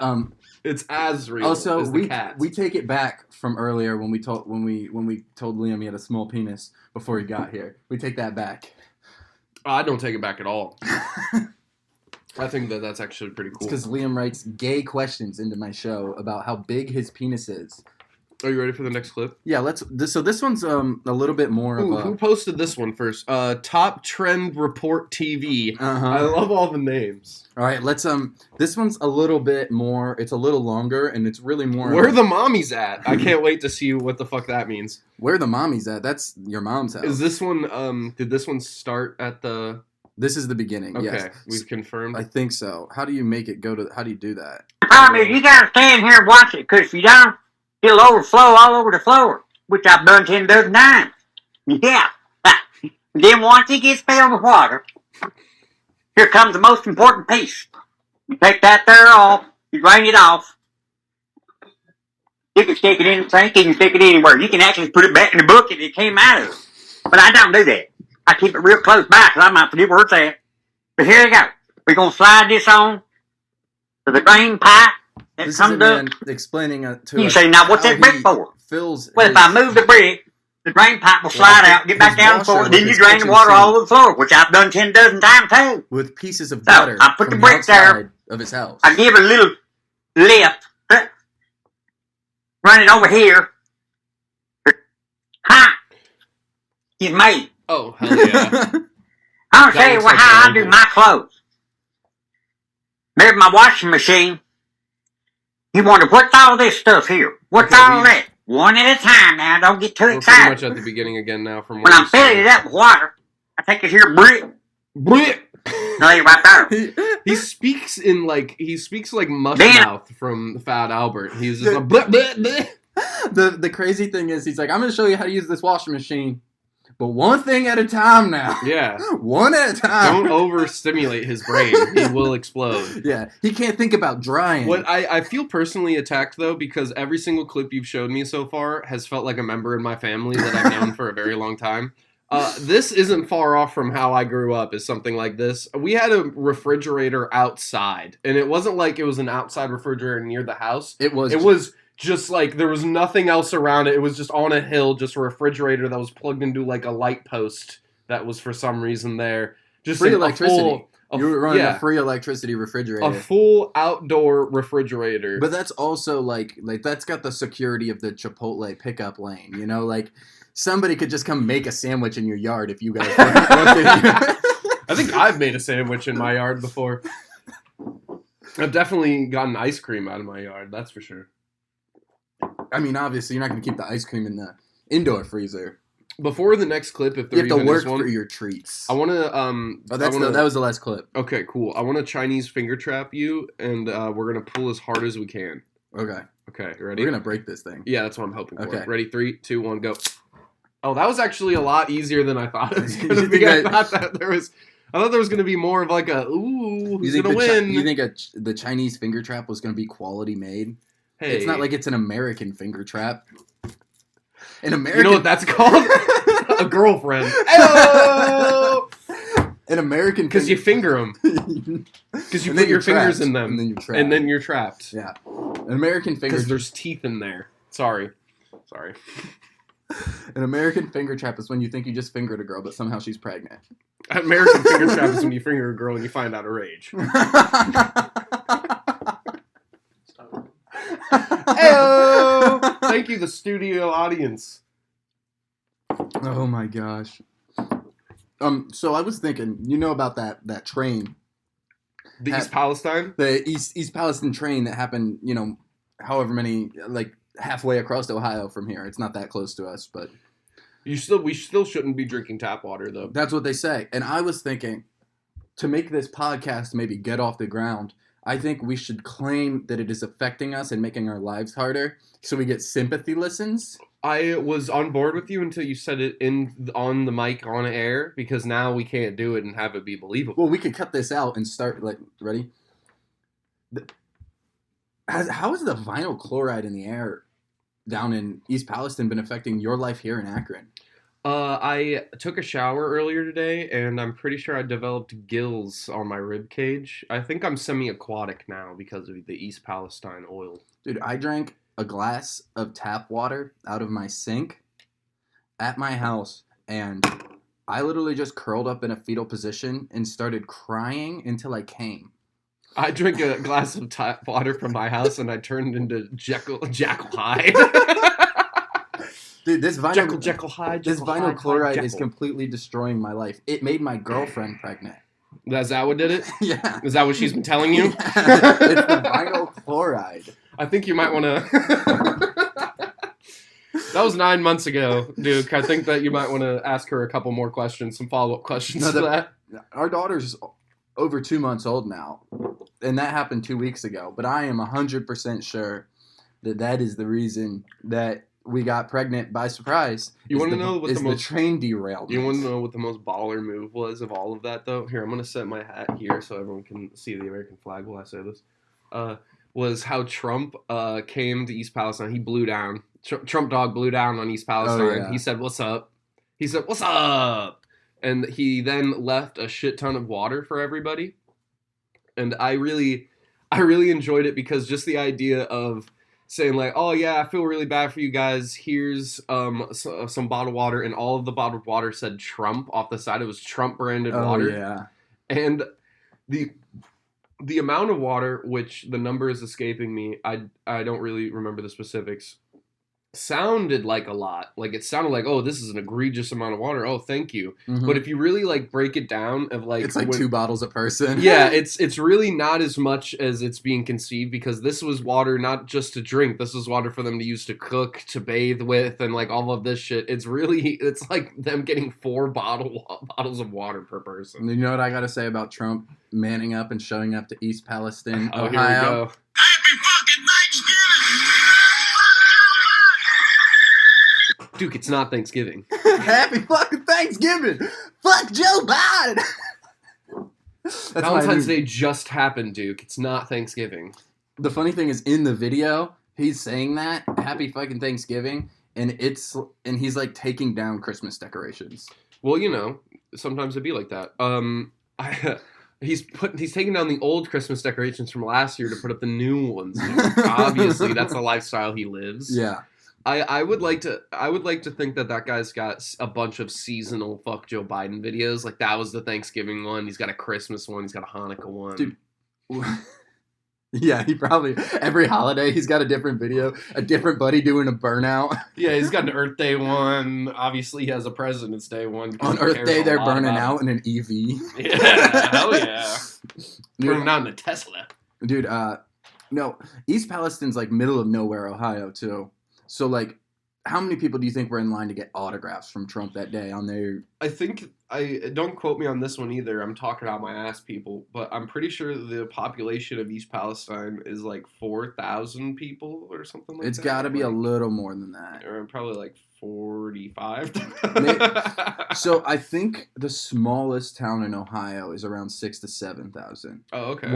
It's Azrael. Also, the cat. we take it back from earlier when we told Liam he had a small penis before he got here. We take that back. I don't take it back at all. I think that's actually pretty cool. Because Liam writes gay questions into my show about how big his penis is. Are you ready for the next clip? Yeah, so this one's a little bit more of a... Who posted this one first? Top Trend Report TV. Uh-huh. I love all the names. All right, let's this one's a little bit more, it's a little longer, and it's really more... Where the mommies at? I can't wait to see what the fuck that means. Where the mommies at? That's your mom's house. Is this one, did this one start at the... This is the beginning, okay, yes. We've confirmed. I think so. How do you make it go to... How do you do that? The problem is you gotta stand here and watch it, because if you don't, it'll overflow all over the floor, which I've done 10 dozen times. Yeah. Then once it gets filled with water, here comes the most important piece. You take that there off, you drain it off. You can stick it in the sink, you can stick it anywhere. You can actually put it back in the bucket it came out of. But I don't do that. I keep it real close by, because I might forget where it's at. But here you go. We're going to slide this on to the drain pipe. This is a man explaining to you us say, now what's that brick for? Well, if I move the brick, the drain pipe will slide out, get back down the floor, then you drain the water all over the floor, which I've done 10 dozen times too. With pieces of gutter I put the brick there of his house. I give it a little lift, run it over here. Ha! It's made. Oh, hell yeah. I'll tell you how I do my clothes. There's my washing machine. You wonder, what's all this stuff here? What's all that? One at a time now, don't get too excited. We're pretty much at the beginning again now. From when I'm filling it up with water, I take this here brick. Lay it right there. He speaks like Mushmouth from Fat Albert. He's just like, bleh, bleh, bleh. The crazy thing is, he's like, I'm going to show you how to use this washing machine. But one thing at a time now. Yeah. One at a time. Don't overstimulate his brain. He will explode. Yeah. He can't think about drying. What I feel personally attacked, though, because every single clip you've showed me so far has felt like a member in my family that I've known for a very long time. This isn't far off from how I grew up, is something like this. We had a refrigerator outside. And it wasn't like it was an outside refrigerator near the house. It was just like there was nothing else around it. It was just on a hill, just a refrigerator that was plugged into like a light post that was for some reason there. Just free electricity. You were running a free electricity refrigerator. A full outdoor refrigerator. But that's also like that's got the security of the Chipotle pickup lane, you know, like somebody could just come make a sandwich in your yard if you guys want. I think I've made a sandwich in my yard before. I've definitely gotten ice cream out of my yard, that's for sure. I mean, obviously, you're not going to keep the ice cream in the indoor freezer. Before the next clip, if there you have even to work is one, for your treats. I want to. That was the last clip. Okay, cool. I want to Chinese finger trap you, and we're gonna pull as hard as we can. Okay. Okay, you ready? We're gonna break this thing. Yeah, that's what I'm hoping for. Okay. Ready? 3, 2, 1, go. Oh, that was actually a lot easier than I thought it was gonna You be. think I thought there was gonna be more of like a who's gonna win? You think the Chinese finger trap was gonna be quality made? Hey, It's not like it's an American finger trap. An American. You know what that's called? A girlfriend. Oh! An American. Because you finger them. Because you put your fingers in them. And then you're trapped. And then you're trapped. Yeah. An American finger. Because there's teeth in there. Sorry. An American finger trap is when you think you just fingered a girl, but somehow she's pregnant. An American finger trap is when you finger a girl and you find out her age. Heyo! Thank you, the studio audience. Oh my gosh. So I was thinking, you know about that train, The East Palestine? the East Palestine train that happened, however many, like halfway across Ohio from here. It's not that close to us, but We still shouldn't be drinking tap water though. that's what they say. And I was thinking, to make this podcast maybe get off the ground, I think we should claim that it is affecting us and making our lives harder, so we get sympathy listens. I was on board with you until you said it on the mic on air, because now we can't do it and have it be believable. Well, we could cut this out and start, ready? How has the vinyl chloride in the air down in East Palestine been affecting your life here in Akron? I took a shower earlier today, and I'm pretty sure I developed gills on my rib cage. I think I'm semi-aquatic now because of the East Palestine oil. Dude, I drank a glass of tap water out of my sink at my house, and I literally just curled up in a fetal position and started crying until I came. I drank a glass of tap water from my house, and I turned into Jekyll Hyde. Dude, this vinyl Jekyll Hyde. this Jekyll vinyl Hyde, chloride Jekyll. is completely destroying my life. It made my girlfriend pregnant. Is that what did it? Yeah. Is that what she's been telling you? Yeah, it's the vinyl chloride. I think you might want to... That was 9 months ago, Duke. I think that you might want to ask her a couple more questions, some follow-up questions to that. Our daughter's over 2 months old now, and that happened 2 weeks ago. But I am 100% sure that is the reason that we got pregnant by surprise. You want to know what the train derailed? You want to know what the most baller move was of all of that, though? Here, I'm going to set my hat here so everyone can see the American flag while I say this. Was how Trump came to East Palestine. He blew down. Trump dog blew down on East Palestine. Oh, yeah. He said, "What's up?" He said, "What's up?" And he then left a shit ton of water for everybody. And I really enjoyed it, because just the idea of saying like, "Oh yeah, I feel really bad for you guys. Here's some bottled water," and all of the bottled water said Trump off the side. It was Trump branded water. Yeah. And the amount of water, which the number is escaping me, I don't really remember the specifics, sounded like a lot. Like, it sounded like, oh, this is an egregious amount of water. Oh, thank you. Mm-hmm. But if you really like break it down, of like, it's like 2 bottles a person. Yeah, it's really not as much as it's being conceived, because this was water not just to drink. This was water for them to use to cook, to bathe with, and like all of this shit. It's like them getting 4 bottles of water per person. You know what I gotta say about Trump manning up and showing up to East Palestine, Oh, Ohio? here we go. Happy fucking Thanksgiving! Duke, it's not Thanksgiving. Happy fucking Thanksgiving! Fuck Joe Biden! That's Valentine's Day just happened, Duke. It's not Thanksgiving. The funny thing is, in the video, he's saying that Happy fucking Thanksgiving, and he's like taking down Christmas decorations. Well, sometimes it'd be like that. He's taking down the old Christmas decorations from last year to put up the new ones. Obviously, that's the lifestyle he lives. Yeah. I would like to think that guy's got a bunch of seasonal fuck Joe Biden videos. Like, that was the Thanksgiving one. He's got a Christmas one. He's got a Hanukkah one. Dude. Yeah, he probably every holiday he's got a different video, a different buddy doing a burnout. Yeah, he's got an Earth Day one. Obviously, he has a President's Day one. On Earth Day, they're burning out in an EV. Yeah, hell yeah. Burning out in a Tesla. Dude, no, East Palestine's like middle of nowhere, Ohio, too. So, like, how many people do you think were in line to get autographs from Trump that day on their... I think, don't quote me on this one either, I'm talking out my ass, people, but I'm pretty sure the population of East Palestine is like 4,000 people or something like It's that. got to be a little more than that. Or probably like 45. So I think the smallest town in Ohio is around 6,000 to 7,000. Oh, okay.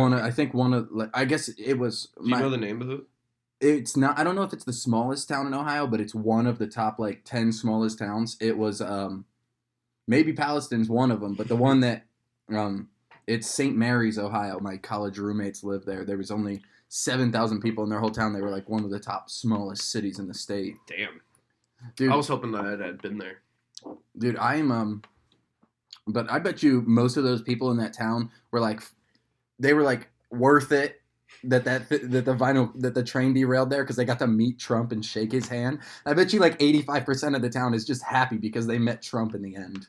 I guess it was... Do you know the name of it? It's not. I don't know if it's the smallest town in Ohio, but it's one of the top like 10 smallest towns. It was maybe Palestine's one of them, but the one that it's St. Mary's, Ohio. My college roommates lived there. There was only 7,000 people in their whole town. They were like one of the top smallest cities in the state. Damn. Dude, I was hoping that I had been there. Dude, but I bet you most of those people in that town were like, they were like worth it. That the train derailed there because they got to meet Trump and shake his hand. I bet you like 85% of the town is just happy because they met Trump in the end.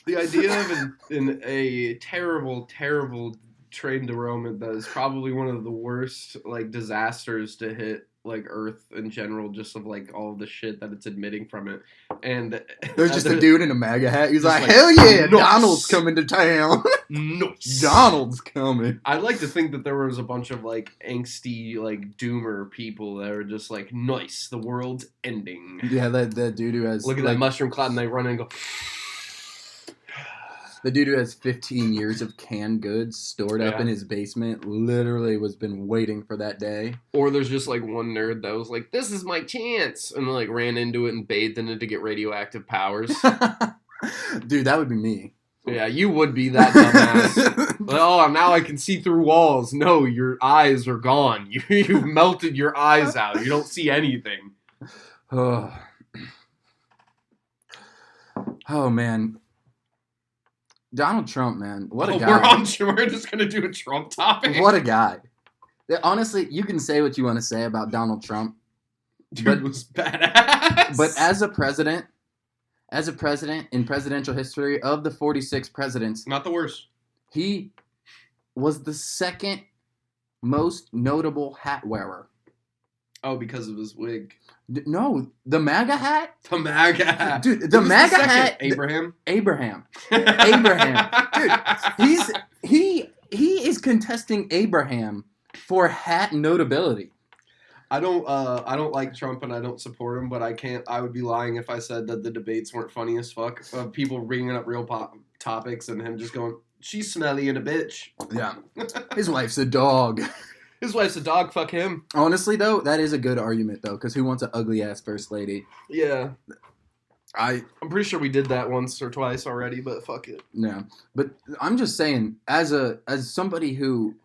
The idea of in a terrible, terrible train derailment that is probably one of the worst like disasters to hit like Earth in general, just of like all of the shit that it's admitting from it. And there's just a dude in a MAGA hat. He's like, like, hell yeah, nice. Donald's coming to town. Nice. Donald's coming. I'd like to think that there was a bunch of like angsty like doomer people that were just like, nice, the world's ending. Yeah, that dude who has look at like, that mushroom cloud and they run in and go. The dude who has 15 years of canned goods stored up in his basement literally was been waiting for that day. Or there's just like one nerd that was like, this is my chance, and like ran into it and bathed in it to get radioactive powers. Dude, that would be me. Yeah, you would be that dumbass. Oh, now I can see through walls. No, your eyes are gone. You've melted your eyes out. You don't see anything. Oh man. Donald Trump, man. What a guy. We're just going to do a Trump topic. What a guy. Honestly, you can say what you want to say about Donald Trump. Dude was badass. But as a president in presidential history of the 46 presidents, not the worst. He was the second most notable hat wearer. Oh, because of his wig. No, the MAGA hat? The MAGA hat. Dude, the MAGA hat. Abraham. Abraham. Dude, he is contesting Abraham for hat notability. I don't like Trump and I don't support him, but I would be lying if I said that the debates weren't funny as fuck. People bringing up real topics and him just going, she's smelly and a bitch. Yeah. His wife's a dog. His wife's a dog, fuck him. Honestly, though, that is a good argument, though, because who wants an ugly-ass first lady? Yeah. I'm pretty sure we did that once or twice already, but fuck it. No. But I'm just saying, as somebody who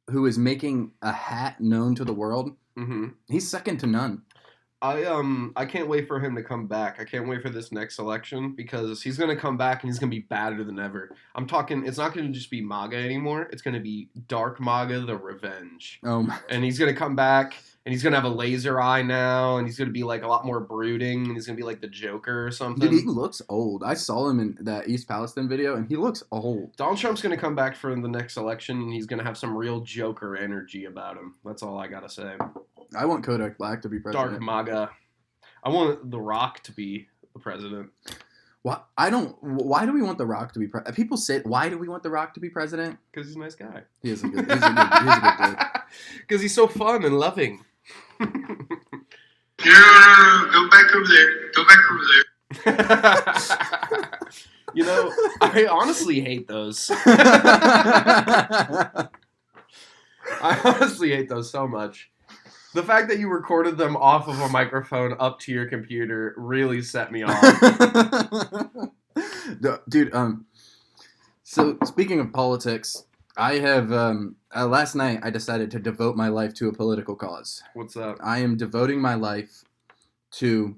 is making a hat known to the world, he's second to none. I can't wait for him to come back. I can't wait for this next election because he's going to come back and he's going to be badder than ever. I'm talking, it's not going to just be MAGA anymore. It's going to be Dark MAGA, the Revenge. And he's going to come back and he's going to have a laser eye now and he's going to be like a lot more brooding and he's going to be like the Joker or something. Dude, he looks old. I saw him in that East Palestine video and he looks old. Donald Trump's going to come back for the next election and he's going to have some real Joker energy about him. That's all I got to say. I want Kodak Black to be president. Dark MAGA. I want The Rock to be the president. Why do we want The Rock to be president? People say, why do we want The Rock to be president? Because he's a nice guy. He is a good dude. Because he's so fun and loving. No, go back over there. Go back over there. You know, I honestly hate those. I honestly hate those so much. The fact that you recorded them off of a microphone up to your computer really set me off. Dude, so speaking of politics, I have, last night I decided to devote my life to a political cause. What's up? I am devoting my life to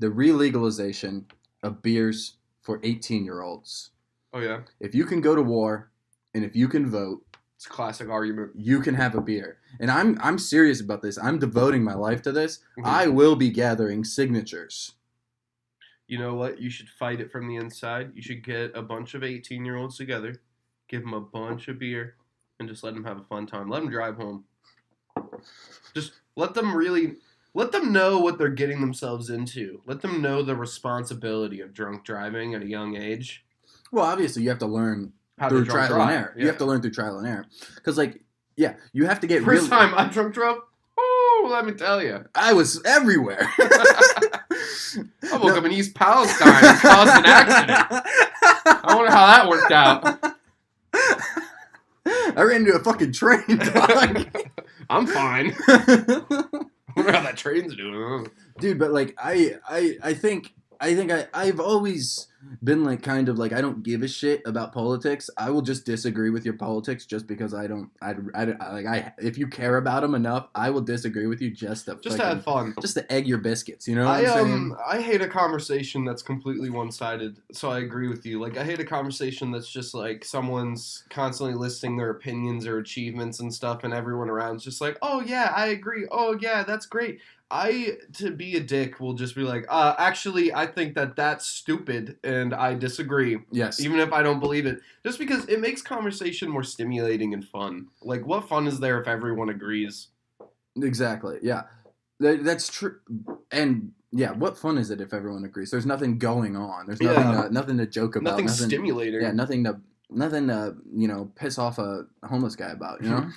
the re-legalization of beers for 18-year-olds. Oh, yeah? If you can go to war and if you can vote, It's a classic argument. You can have a beer. And I'm serious about this. I'm devoting my life to this. Mhm. I will be gathering signatures. You know what? You should fight it from the inside. You should get a bunch of 18-year-olds together, give them a bunch of beer, and just let them have a fun time. Let them drive home. Just let them know what they're getting themselves into. Let them know the responsibility of drunk driving at a young age. Well, obviously, you have to learn How through to drunk trial and drive. error. You have to learn through trial and errup. Because, you have to get First time I drunk drove, let me tell you. I was everywhere. I woke up in East Palestine and caused an accident. I wonder how that worked out. I ran into a fucking train, dog. I'm fine. I wonder how that train's doing. Dude, but I think I've always been kind of I don't give a shit about politics. I will just disagree with your politics just because if you care about them enough, I will disagree with you just to have fun. Just to egg your biscuits, you know what I'm saying? I hate a conversation that's completely one-sided, so I agree with you. I hate a conversation that's just someone's constantly listing their opinions or achievements and stuff, and everyone around's just oh yeah, I agree. Oh yeah, that's great. To be a dick, will just be actually, I think that's stupid, and I disagree. Yes. Even if I don't believe it. Just because it makes conversation more stimulating and fun. What fun is there if everyone agrees? Exactly, yeah. That's true. And, yeah, what fun is it if everyone agrees? There's nothing going on. There's nothing to joke about. Nothing stimulating. Yeah, nothing to piss off a homeless guy about, you know?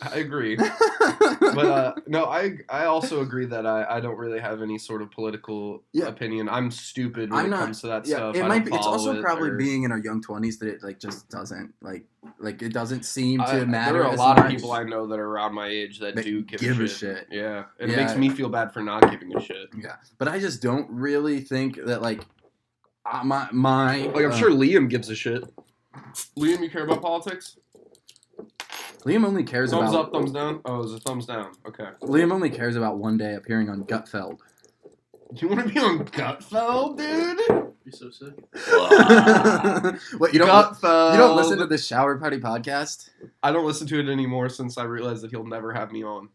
I agree. But, no, I also agree that I don't really have any sort of political opinion. I'm stupid when it comes to that stuff. It's also probably being in our young 20s that it just doesn't, it doesn't seem to matter. There are a lot of people I know that are around my age that do give a shit. Yeah. And it makes me feel bad for not giving a shit. Yeah. But I just don't really think that, I'm sure Liam gives a shit. Liam, you care about politics? Liam only cares about... Thumbs up, thumbs down? Oh, it was a thumbs down. Okay. Liam only cares about one day appearing on Gutfeld. You want to be on Gutfeld, dude? Be so sick. What, you don't listen to the Shower Party podcast? I don't listen to it anymore since I realized that he'll never have me on.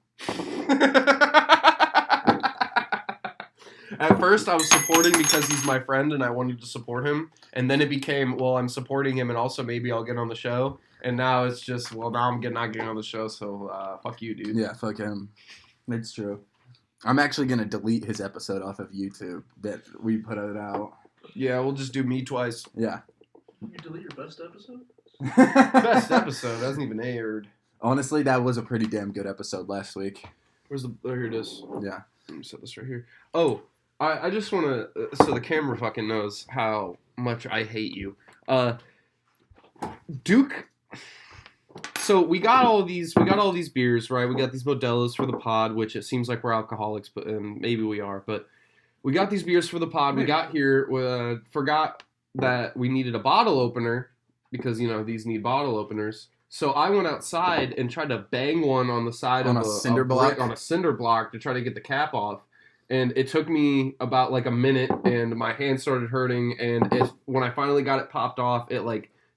At first, I was supporting because he's my friend and I wanted to support him. And then it became, well, I'm supporting him and also maybe I'll get on the show. And now it's just, well, now I'm not getting on the show, so fuck you, dude. Yeah, fuck him. It's true. I'm actually going to delete his episode off of YouTube that we put it out. Yeah, we'll just do me twice. Yeah. You delete your best episode? Best episode hasn't even aired. Honestly, that was a pretty damn good episode last week. Here it is. Yeah. Let me set this right here. Oh, I just want to, so the camera fucking knows how much I hate you. Duke, so we got all these beers, right? We got these Modelo's for the pod, which it seems like we're alcoholics, but maybe we are, but we got these beers for the pod. We got here, forgot that we needed a bottle opener because, these need bottle openers. So I went outside and tried to bang one on the side of a cinder block to try to get the cap off. And it took me about a minute, and my hand started hurting. And when I finally got it popped off, it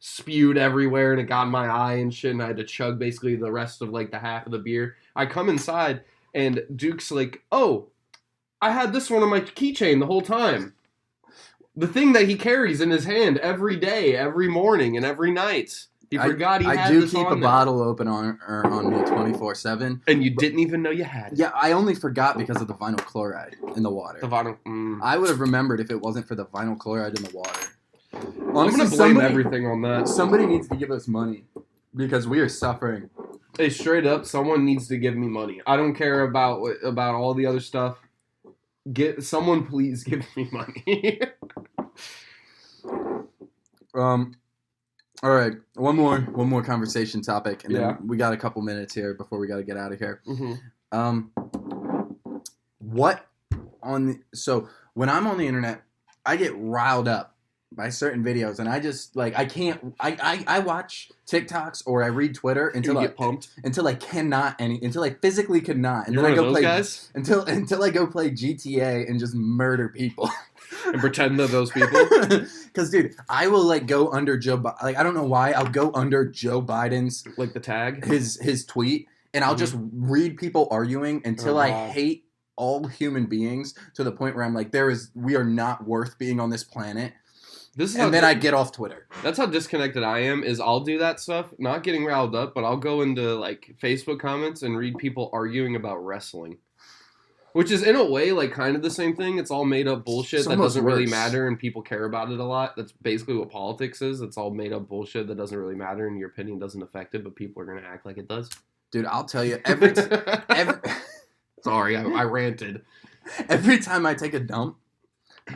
spewed everywhere, and it got in my eye and shit. And I had to chug basically the rest of the half of the beer. I come inside, and Duke's "Oh, I had this one on my keychain the whole time. The thing that he carries in his hand every day, every morning, and every night." He forgot he had this on I do keep a bottle open on me 24/7. And you didn't even know you had it. Yeah, I only forgot because of the vinyl chloride in the water. The vinyl. I would have remembered if it wasn't for the vinyl chloride in the water. Honestly, I'm gonna blame everything on that. Somebody needs to give us money because we are suffering. Hey, straight up, someone needs to give me money. I don't care about all the other stuff. Someone please give me money. All right, one more conversation topic, and then we got a couple minutes here before we got to get out of here. Mm-hmm. So when I'm on the internet, I get riled up by certain videos, and I just I watch TikToks or I read Twitter until I get pumped until I physically cannot, and You're then I one go of those play guys? until I go play GTA and just murder people. and pretend they're those people. Because, dude, I will like go under I don't know why. I'll go under Joe Biden's Like the tag, his tweet, and I'll just read people arguing until I hate all human beings to the point where I'm like, we are not worth being on this planet. And then I get off Twitter. That's how disconnected I am. Is I'll do that stuff, not getting riled up, but I'll go into like Facebook comments and read people arguing about wrestling, which is in a way like kind of the same thing. It's all made up bullshit that doesn't really matter, and people care about it a lot. That's basically what politics is. It's all made up bullshit that doesn't really matter, and your opinion doesn't affect it, but people are gonna act like it does. Dude, I'll tell you Sorry, I ranted. Every time I take a dump,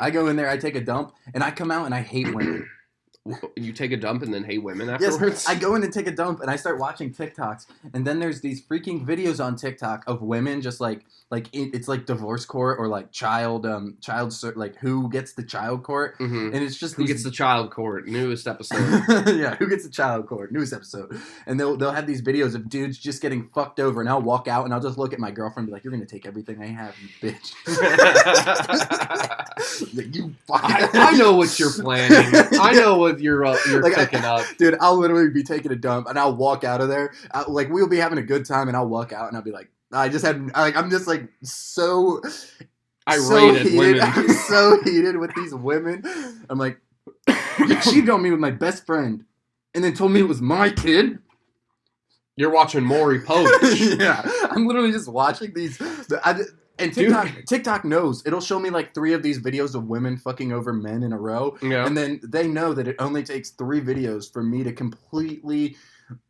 I go in there, I take a dump, and I come out and I hate women. You take a dump and then hate women afterwards? Yes, I go in and take a dump and I start watching TikToks, and then there's these freaking videos on TikTok of women just like it's like divorce court or like like who gets the child court, and it's just who gets the child court, newest episode. Yeah, who gets the child court, newest episode, and they'll have these videos of dudes just getting fucked over, and I'll walk out and I'll just look at my girlfriend and be like, "You're gonna take everything I have, you bitch." Like, you I know what you're planning. I know what you're like, cooking up. Dude, I'll literally be taking a dump and I'll walk out of there. Like, we'll be having a good time and I'll walk out and I'll be like, I'm just like so irate heated. Women. I'm so heated with these women. I'm like, you cheated on me with my best friend and then told me it was my kid. You're watching Maury Povich. Yeah, I'm literally just watching these. And TikTok knows. It'll show me like 3 of these videos of women fucking over men in a row. Yeah. And then they know that it only takes 3 videos for me to completely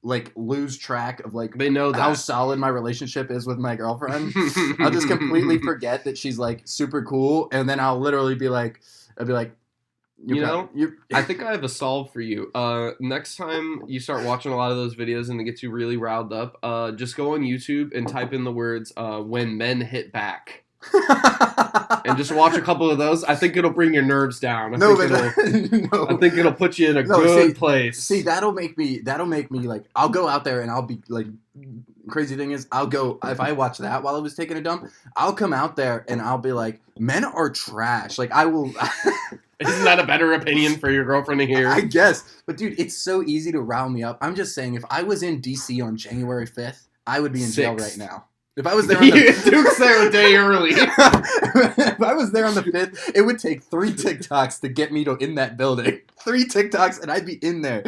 like lose track of like they know how solid my relationship is with my girlfriend. I'll just completely forget that she's like super cool. And then I'll literally be like, I think I have a solve for you. Next time you start watching a lot of those videos and it gets you really riled up, just go on YouTube and type in the words "when men hit back," and just watch a couple of those. I think it'll bring your nerves down. I think it'll put you in a good place. See, that'll make me like, I'll go out there and I'll be like, crazy thing is, if I watch that while I was taking a dump, I'll come out there and I'll be like, men are trash. Like, I will. Isn't that a better opinion for your girlfriend to hear? I guess. But, dude, it's so easy to rile me up. I'm just saying, if I was in D.C. on January 5th, I would be in jail right now. If I was there on Duke's there a day early. If I was there on the 5th, it would take 3 TikToks to get me in that building. 3 TikToks and I'd be in there.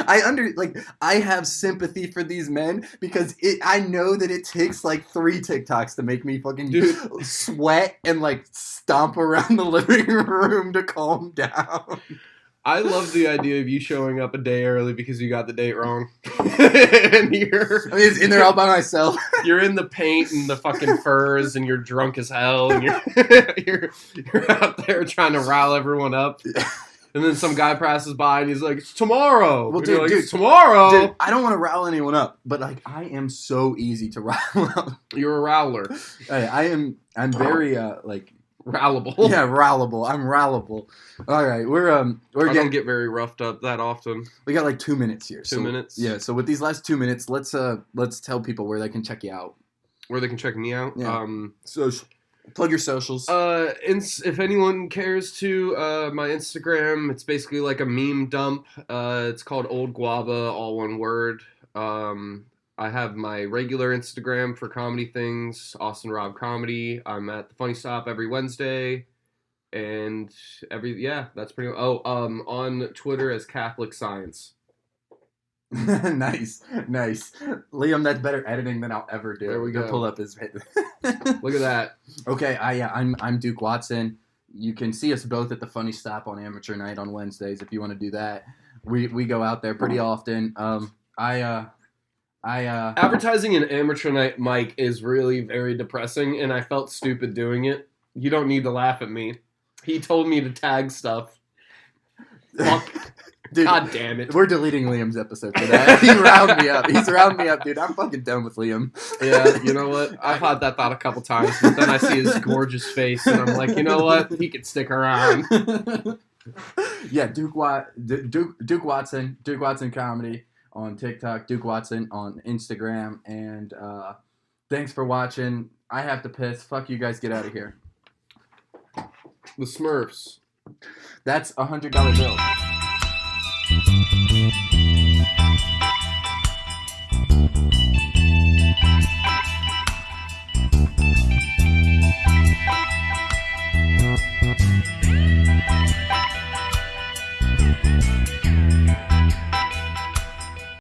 I have sympathy for these men because I know that it takes like 3 TikToks to make me fucking sweat and like stomp around the living room to calm down. I love the idea of you showing up a day early because you got the date wrong. And it's in there all by myself. You're in the paint and the fucking furs and you're drunk as hell and you're out there trying to rile everyone up. And then some guy passes by and he's like, "It's tomorrow." Well, dude, it's tomorrow. Dude, I don't want to rile anyone up, but like, I am so easy to rile up. You're a rowler. I'm very like rowlable. Yeah, rowlable. I'm rowlable. All right, I don't get very roughed up that often. We got like 2 minutes here. 2 minutes. Yeah. So with these last 2 minutes, let's tell people where they can check you out. Where they can check me out. Yeah. So plug your socials. If anyone cares to, my Instagram, it's basically like a meme dump. It's called Old Guava, all one word. I have my regular Instagram for comedy things, Austin Rob Comedy. I'm at the Funny Stop every Wednesday, and that's pretty. On Twitter as Catholic Science. Nice. Liam, that's better editing than I'll ever do. There we go. Pull up his. Look at that. Okay, I'm Duke Watson. You can see us both at the Funny Stop on Amateur Night on Wednesdays if you want to do that. We go out there pretty often. Advertising an Amateur Night mic is really very depressing, and I felt stupid doing it. You don't need to laugh at me. He told me to tag stuff. Fuck. Dude, God damn it. We're deleting Liam's episode for that. He riled me up. He's riled me up, dude. I'm fucking done with Liam. Yeah, you know what? I've had that thought a couple times, but then I see his gorgeous face, and I'm like, you know what? He can stick around. Yeah, Duke Watson Comedy on TikTok, Duke Watson on Instagram, and thanks for watching. I have to piss. Fuck you guys. Get out of here. The Smurfs. That's $100 bill.